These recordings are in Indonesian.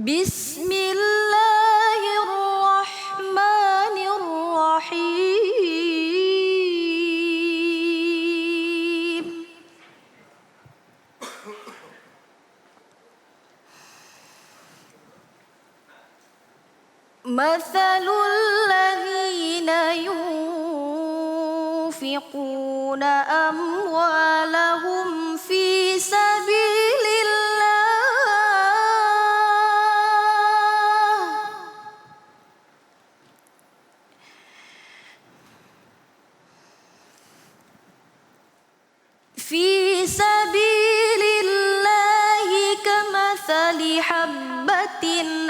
Bismillahirrahmanirrahim. Mathalul ladzina yunfiquna amwalahum fi sabilillah kamathali habbatin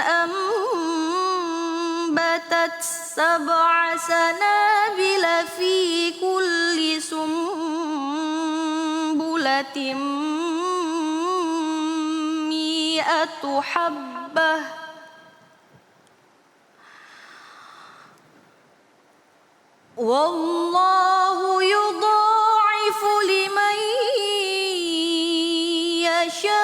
ambatat sab'a sanabila fi kulli sumbulatin mi'atu habbah wallahu yudha'ifu liman yasha.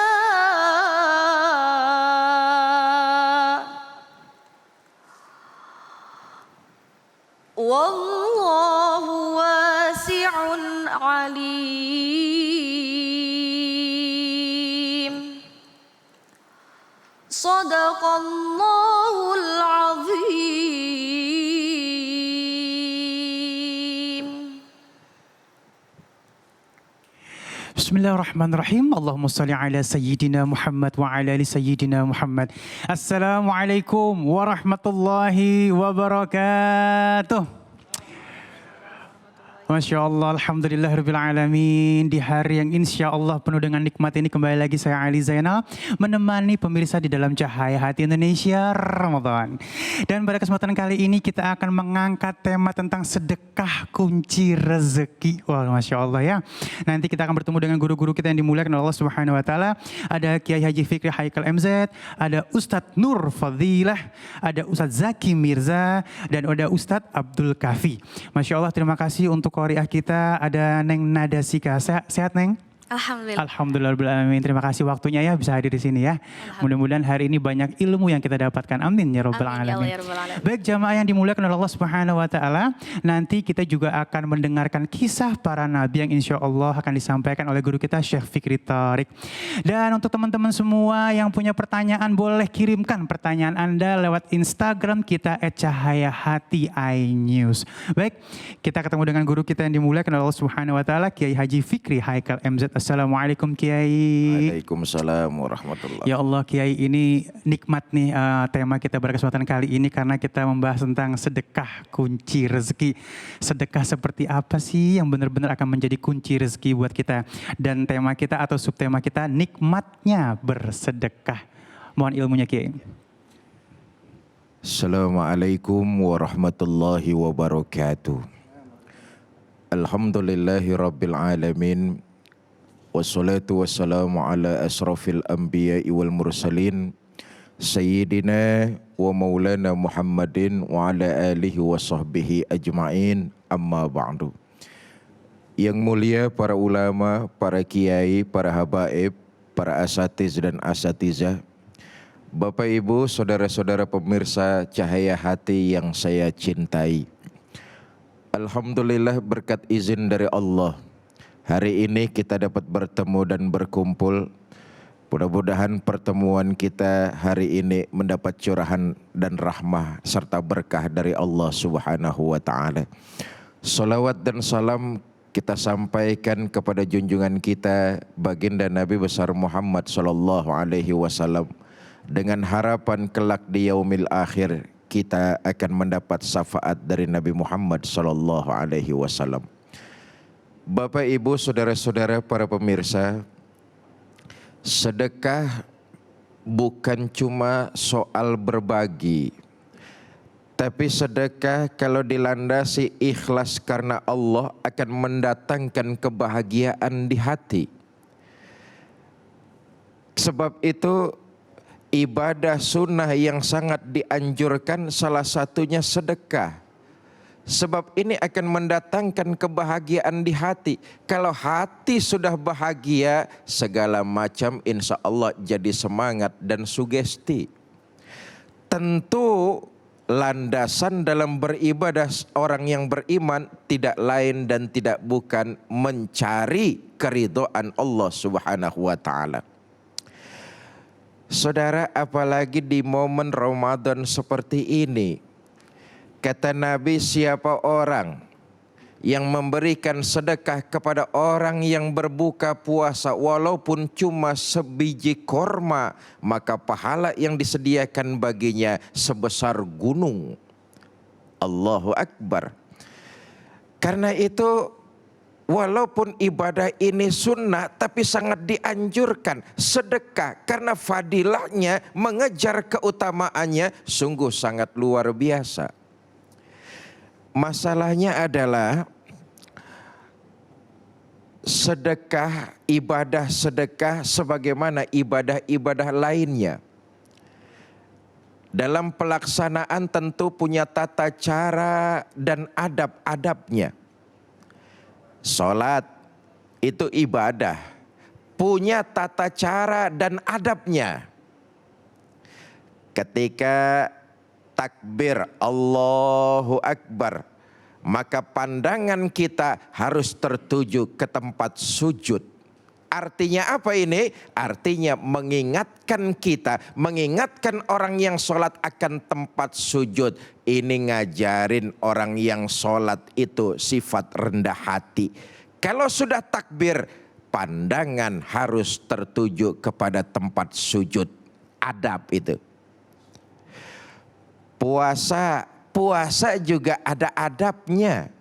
Wallahu wasi'un alim. Sadaqallahul azim. Bismillahirrahmanirrahim. Allahumma salli ala Sayyidina Muhammad wa ala ali Sayyidina Muhammad. Assalamualaikum warahmatullahi wabarakatuh. Masya Allah, alhamdulillahirrabbilalamin. Di hari yang insya Allah penuh dengan nikmat ini kembali lagi saya Ali Zainal menemani pemirsa di dalam Cahaya Hati Indonesia Ramadan. Dan pada kesempatan kali ini kita akan mengangkat tema tentang sedekah kunci rezeki. Wah, Masya Allah ya. Nanti kita akan bertemu dengan guru-guru kita yang dimuliakan oleh Allah Subhanahu Wa Taala. Ada Kiai Haji Fikri Haikal MZ, ada Ustadz Nur Fadilah, ada Ustadz Zaki Mirza, dan ada Ustadz Abdul Kafi. Masya Allah, terima kasih untuk Qoriah kita, ada Neng Nadasika. Sehat Neng? Alhamdulillah. Alhamdulillahirrahmanirrahim. Terima kasih waktunya ya bisa hadir di sini ya. Mudah-mudahan hari ini banyak ilmu yang kita dapatkan. Amin ya rabbal alamin. Baik jamaah yang dimuliakan oleh Allah Subhanahu Wa Taala, nanti kita juga akan mendengarkan kisah para nabi yang insya Allah akan disampaikan oleh guru kita Syekh Fikri Thariq. Dan untuk teman-teman semua yang punya pertanyaan boleh kirimkan pertanyaan Anda lewat Instagram kita @cahayahati_inews. Baik, kita ketemu dengan guru kita yang dimuliakan oleh Allah Subhanahu Wa Taala, Kiai Haji Fikri Haikal MZ. Assalamualaikum Kiai. Waalaikumsalam warahmatullahi. Ya Allah Kiai, ini nikmat nih tema kita pada kesempatan kali ini karena kita membahas tentang sedekah kunci rezeki. Sedekah seperti apa sih yang benar-benar akan menjadi kunci rezeki buat kita? Dan tema kita atau subtema kita nikmatnya bersedekah. Mohon ilmunya Kiai. Assalamualaikum warahmatullahi wabarakatuh. Alhamdulillahi rabbil alamin. Wassalatu wassalamu ala asrafil anbiya'i wal mursalin Sayyidina wa maulana Muhammadin wa ala alihi wa sahbihi ajma'in, amma ba'du. Yang mulia para ulama, para kiai, para habaib, para asatiz dan asatizah, Bapak Ibu, saudara-saudara pemirsa Cahaya Hati yang saya cintai. Alhamdulillah berkat izin dari Allah, hari ini kita dapat bertemu dan berkumpul. Mudah-mudahan pertemuan kita hari ini mendapat curahan dan rahmah serta berkah dari Allah Subhanahu wa Ta'ala. Salawat dan salam kita sampaikan kepada junjungan kita baginda Nabi besar Muhammad sallallahu alaihi wasallam dengan harapan kelak di yaumil akhir kita akan mendapat syafaat dari Nabi Muhammad sallallahu alaihi wasallam. Bapak, Ibu, saudara-saudara, para pemirsa, sedekah bukan cuma soal berbagi, tapi sedekah kalau dilandasi ikhlas karena Allah akan mendatangkan kebahagiaan di hati. Sebab itu ibadah sunnah yang sangat dianjurkan salah satunya sedekah. Sebab ini akan mendatangkan kebahagiaan di hati. Kalau hati sudah bahagia, segala macam insya Allah jadi semangat dan sugesti. tentu landasan dalam beribadah orang yang beriman tidak lain dan tidak bukan mencari keridhaan Allah Subhanahu wa taala. Saudara, apalagi di momen Ramadan seperti ini, kata Nabi, siapa orang yang memberikan sedekah kepada orang yang berbuka puasa walaupun cuma sebiji korma, maka pahala yang disediakan baginya sebesar gunung. Allahu Akbar. Karena itu walaupun ibadah ini sunnah, tapi sangat dianjurkan sedekah karena fadilahnya, mengejar keutamaannya sungguh sangat luar biasa. Masalahnya adalah sedekah, ibadah sedekah sebagaimana ibadah-ibadah lainnya. Dalam pelaksanaan tentu punya tata cara dan adab-adabnya. Salat itu ibadah, punya tata cara dan adabnya. Ketika takbir Allahu Akbar, maka pandangan kita harus tertuju ke tempat sujud. Artinya apa ini? Artinya mengingatkan kita, mengingatkan orang yang sholat akan tempat sujud. Ini ngajarin orang yang sholat itu sifat rendah hati. Kalau sudah takbir, pandangan harus tertuju kepada tempat sujud. Adab itu. Puasa juga ada adabnya.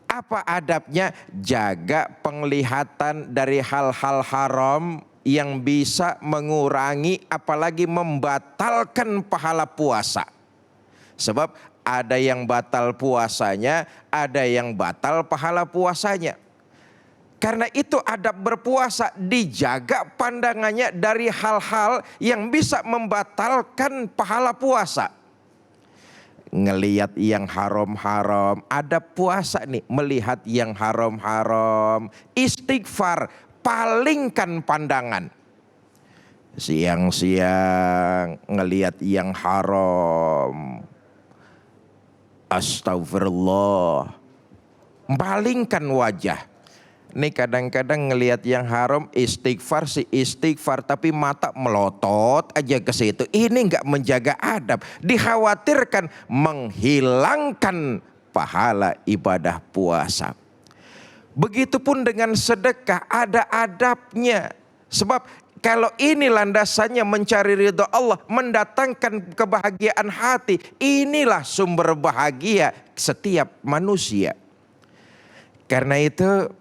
Apa adabnya? Jaga penglihatan dari hal-hal haram yang bisa mengurangi apalagi membatalkan pahala puasa. Sebab ada yang batal puasanya, ada yang batal pahala puasanya. Karena itu adab berpuasa, dijaga pandangannya dari hal-hal yang bisa membatalkan pahala puasa. Ngelihat yang haram-haram, ada puasa nih, melihat yang haram-haram, istighfar, palingkan pandangan. Siang-siang ngelihat yang haram, astagfirullah, palingkan wajah. Nih kadang-kadang ngelihat yang haram, istighfar si istighfar, tapi mata melotot aja ke situ. Ini nggak menjaga adab, dikhawatirkan menghilangkan pahala ibadah puasa. Begitupun dengan sedekah, ada adabnya. Sebab kalau ini landasannya mencari ridha Allah, mendatangkan kebahagiaan hati, inilah sumber bahagia setiap manusia. Karena itu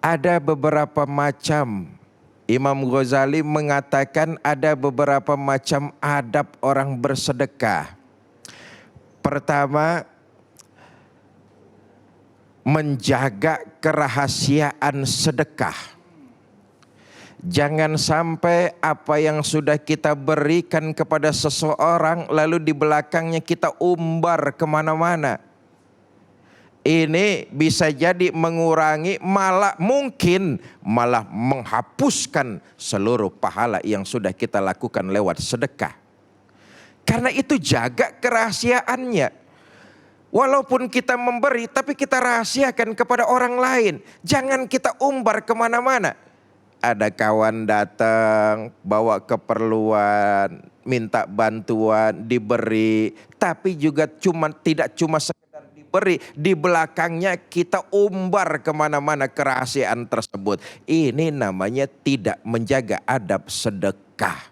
ada beberapa macam, Imam Ghazali mengatakan ada beberapa macam adab orang bersedekah. Pertama, menjaga kerahasiaan sedekah. Jangan sampai apa yang sudah kita berikan kepada seseorang lalu di belakangnya kita umbar kemana-mana. Ini bisa jadi mengurangi, mungkin malah menghapuskan seluruh pahala yang sudah kita lakukan lewat sedekah. Karena itu jaga kerahasiaannya. Walaupun kita memberi, tapi kita rahasiakan kepada orang lain. Jangan kita umbar kemana-mana. Ada kawan datang, bawa keperluan, minta bantuan, diberi. Tapi juga tidak cuma sekedar diberi, di belakangnya kita umbar kemana-mana kerahasiaan tersebut. Ini namanya tidak menjaga adab sedekah.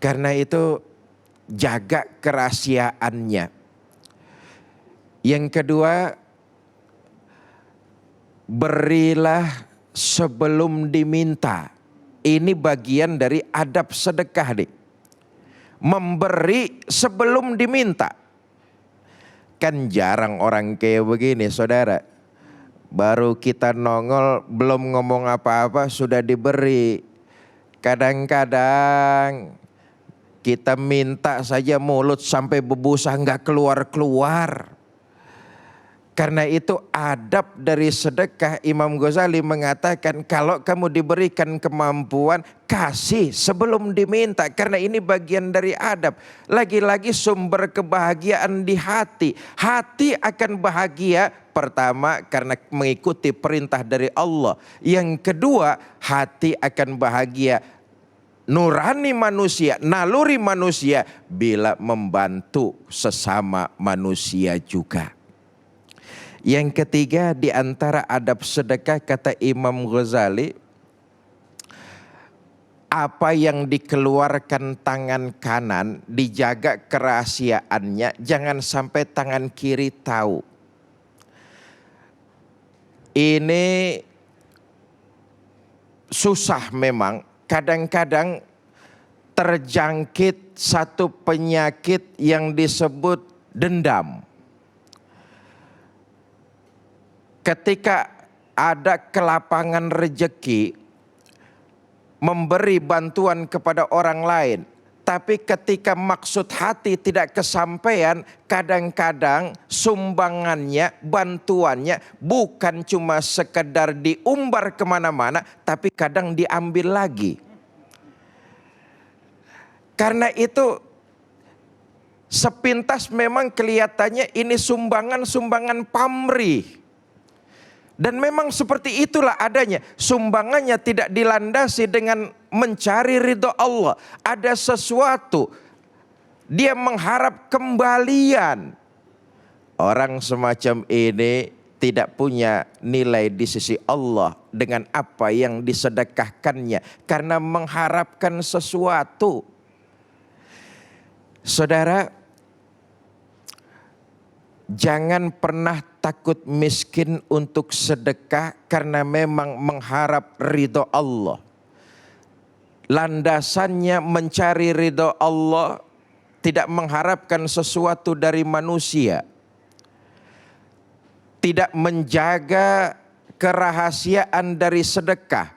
Karena itu jaga kerahasiaannya. Yang kedua, berilah sebelum diminta. Ini bagian dari adab sedekah nih. Memberi sebelum diminta. Kan jarang orang kayak begini, saudara. Baru kita nongol, belum ngomong apa-apa sudah diberi. Kadang-kadang kita minta saja mulut sampai berbusa nggak keluar-keluar. Karena itu adab dari sedekah, Imam Ghazali mengatakan kalau kamu diberikan kemampuan, kasih sebelum diminta. Karena ini bagian dari adab. Lagi-lagi sumber kebahagiaan di hati. Hati akan bahagia pertama karena mengikuti perintah dari Allah. Yang kedua, hati akan bahagia nurani manusia, naluri manusia bila membantu sesama manusia juga. Yang ketiga di antara adab sedekah kata Imam Ghazali, apa yang dikeluarkan tangan kanan dijaga kerahasiaannya, jangan sampai tangan kiri tahu. Ini susah memang, kadang-kadang terjangkit satu penyakit yang disebut dendam. Ketika ada kelapangan rejeki, memberi bantuan kepada orang lain, tapi ketika maksud hati tidak kesampaian, kadang-kadang sumbangannya, bantuannya bukan cuma sekedar diumbar kemana-mana, tapi kadang diambil lagi. Karena itu sepintas memang kelihatannya ini sumbangan-sumbangan pamrih. Dan memang seperti itulah adanya. Sumbangannya tidak dilandasi dengan mencari ridho Allah. Ada sesuatu. Dia mengharap kembalian. Orang semacam ini tidak punya nilai di sisi Allah dengan apa yang disedekahkannya. Karena mengharapkan sesuatu. Saudara, jangan pernah takut miskin untuk sedekah karena memang mengharap ridho Allah. Landasannya mencari ridho Allah, tidak mengharapkan sesuatu dari manusia. Tidak menjaga kerahasiaan dari sedekah.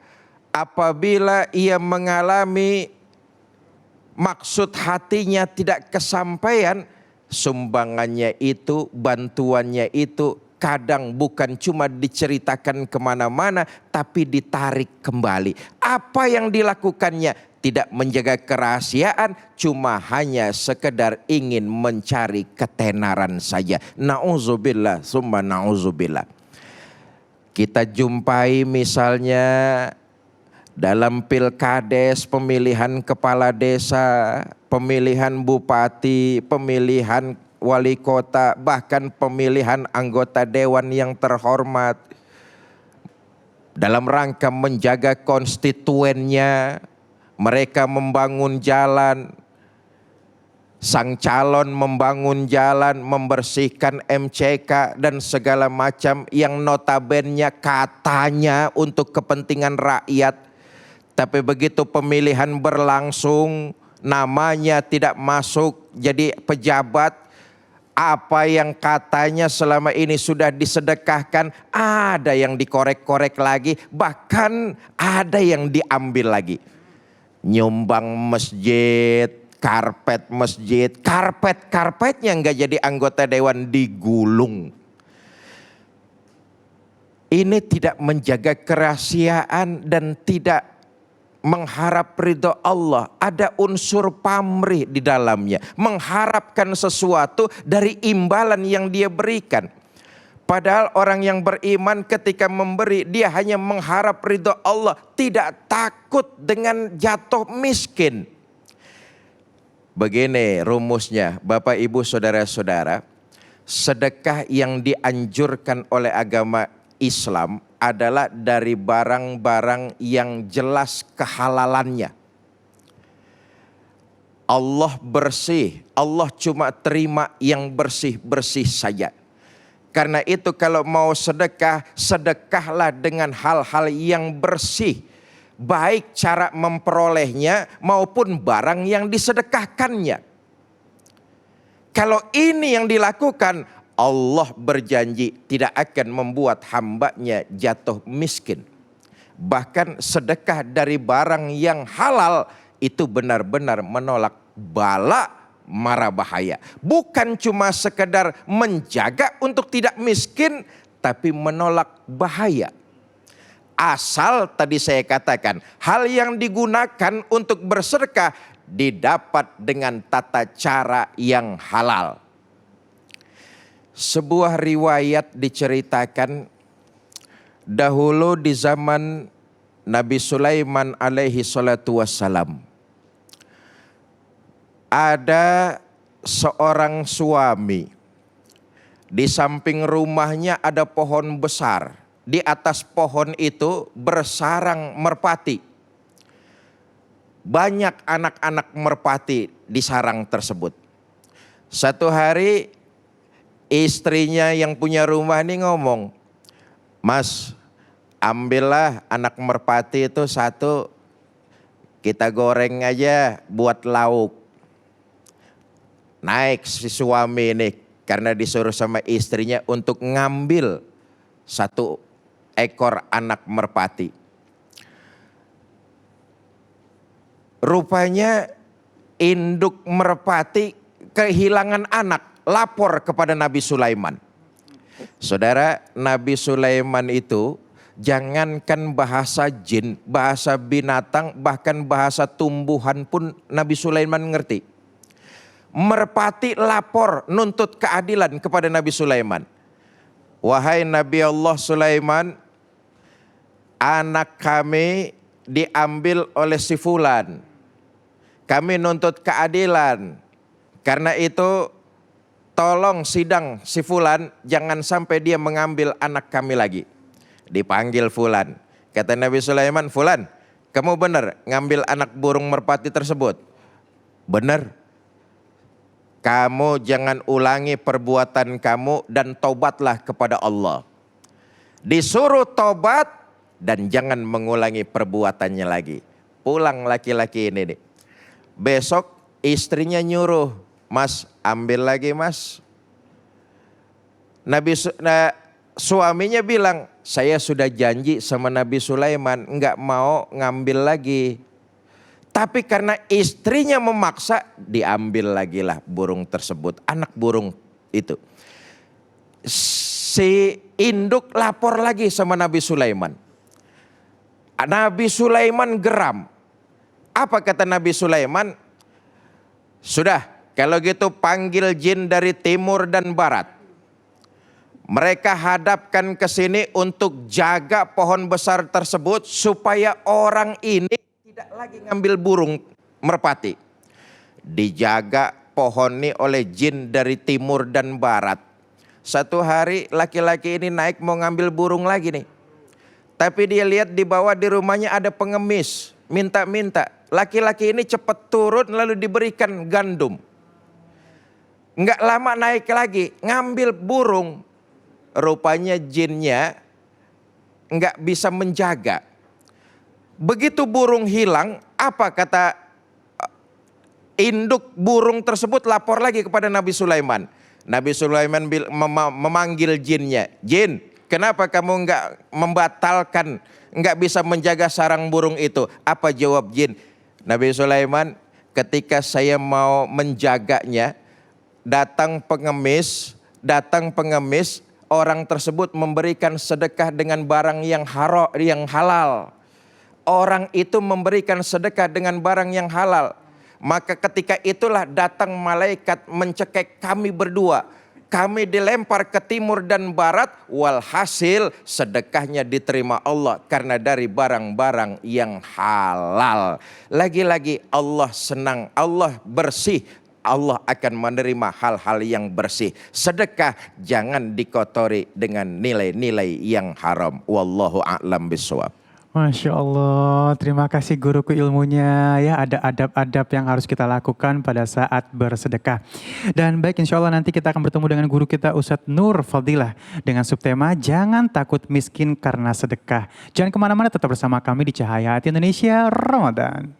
Apabila ia mengalami maksud hatinya tidak kesampaian, sumbangannya itu, bantuannya itu kadang bukan cuma diceritakan kemana-mana, tapi ditarik kembali. Apa yang dilakukannya? Tidak menjaga kerahasiaan, cuma hanya sekedar ingin mencari ketenaran saja. Na'udzubillah, summa na'udzubillah. Kita jumpai misalnya dalam pilkades, pemilihan kepala desa, pemilihan bupati, pemilihan wali kota, bahkan pemilihan anggota dewan yang terhormat. Dalam rangka menjaga konstituennya, mereka membangun jalan. Sang calon membangun jalan, membersihkan MCK dan segala macam yang notabene katanya untuk kepentingan rakyat. Tapi begitu pemilihan berlangsung, namanya tidak masuk jadi pejabat, apa yang katanya selama ini sudah disedekahkan, ada yang dikorek-korek lagi, bahkan ada yang diambil lagi. Nyumbang masjid, karpetnya nggak jadi anggota dewan, digulung. Ini tidak menjaga kerahasiaan dan tidak mengharap ridho Allah. Ada unsur pamrih di dalamnya. Mengharapkan sesuatu dari imbalan yang dia berikan. Padahal orang yang beriman ketika memberi, dia hanya mengharap ridho Allah. Tidak takut dengan jatuh miskin. Begini rumusnya, Bapak Ibu Saudara-saudara. Sedekah yang dianjurkan oleh agama Islam adalah dari barang-barang yang jelas kehalalannya. Allah bersih, Allah cuma terima yang bersih-bersih saja. Karena itu kalau mau sedekah, sedekahlah dengan hal-hal yang bersih. Baik cara memperolehnya maupun barang yang disedekahkannya. Kalau ini yang dilakukan, Allah berjanji tidak akan membuat hambanya jatuh miskin. Bahkan sedekah dari barang yang halal itu benar-benar menolak bala mara bahaya. Bukan cuma sekedar menjaga untuk tidak miskin, tapi menolak bahaya. Asal tadi saya katakan, hal yang digunakan untuk bersedekah didapat dengan tata cara yang halal. Sebuah riwayat diceritakan dahulu di zaman Nabi Sulaiman alaihi salatu wassalam. Ada seorang suami, di samping rumahnya ada pohon besar. Di atas pohon itu bersarang merpati. Banyak anak-anak merpati di sarang tersebut. Satu hari istrinya yang punya rumah ini ngomong, "Mas, ambillah anak merpati itu satu, kita goreng aja buat lauk." Naik si suami ini karena disuruh sama istrinya untuk ngambil satu ekor anak merpati. Rupanya induk merpati kehilangan anak, lapor kepada Nabi Sulaiman. Saudara, Nabi Sulaiman itu jangankan bahasa jin, bahasa binatang, bahkan bahasa tumbuhan pun Nabi Sulaiman ngerti. Merpati lapor nuntut keadilan kepada Nabi Sulaiman. "Wahai Nabi Allah Sulaiman, anak kami diambil oleh si fulan. Kami nuntut keadilan. Karena itu tolong sidang si fulan, jangan sampai dia mengambil anak kami lagi." Dipanggil fulan. Kata Nabi Sulaiman, "Fulan, kamu benar ngambil anak burung merpati tersebut?" "Benar." "Kamu jangan ulangi perbuatan kamu dan tobatlah kepada Allah." Disuruh tobat dan jangan mengulangi perbuatannya lagi. Pulang laki-laki ini nih. Besok istrinya nyuruh, "Mas, ambil lagi mas." Suaminya bilang, "Saya sudah janji sama Nabi Sulaiman nggak mau ngambil lagi." Tapi karena istrinya memaksa, diambil lagi lah burung tersebut, anak burung itu. Si induk lapor lagi sama Nabi Sulaiman. Nabi Sulaiman geram. Apa kata Nabi Sulaiman? "Sudah, kalau gitu panggil jin dari timur dan barat. Mereka hadapkan ke sini untuk jaga pohon besar tersebut supaya orang ini tidak lagi ngambil burung merpati." Dijaga pohon ini oleh jin dari timur dan barat. Satu hari laki-laki ini naik mau ngambil burung lagi nih. Tapi dia lihat di bawah di rumahnya ada pengemis, minta-minta. Laki-laki ini cepat turun lalu diberikan gandum. Nggak lama naik lagi, ngambil burung. Rupanya jinnya nggak bisa menjaga. Begitu burung hilang, apa kata induk burung tersebut lapor lagi kepada Nabi Sulaiman. Nabi Sulaiman memanggil jinnya. "Jin, kenapa kamu nggak membatalkan, nggak bisa menjaga sarang burung itu?" Apa jawab jin? Nabi Sulaiman, "Ketika saya mau menjaganya, datang pengemis, orang tersebut memberikan sedekah dengan barang yang halal. Orang itu memberikan sedekah dengan barang yang halal. Maka ketika itulah datang malaikat mencekik kami berdua. Kami dilempar ke timur dan barat. Walhasil sedekahnya diterima Allah karena dari barang-barang yang halal." Lagi-lagi Allah senang, Allah bersih. Allah akan menerima hal-hal yang bersih. Sedekah jangan dikotori dengan nilai-nilai yang haram. Wallahu a'lam bishawab. Masya Allah, terima kasih guruku ilmunya ya. Ada adab-adab yang harus kita lakukan pada saat bersedekah. Dan baik, insya Allah nanti kita akan bertemu dengan guru kita Ustadz Nur Fadilah dengan subtema jangan takut miskin karena sedekah. Jangan kemana-mana, tetap bersama kami di Cahaya Hati Indonesia Ramadan.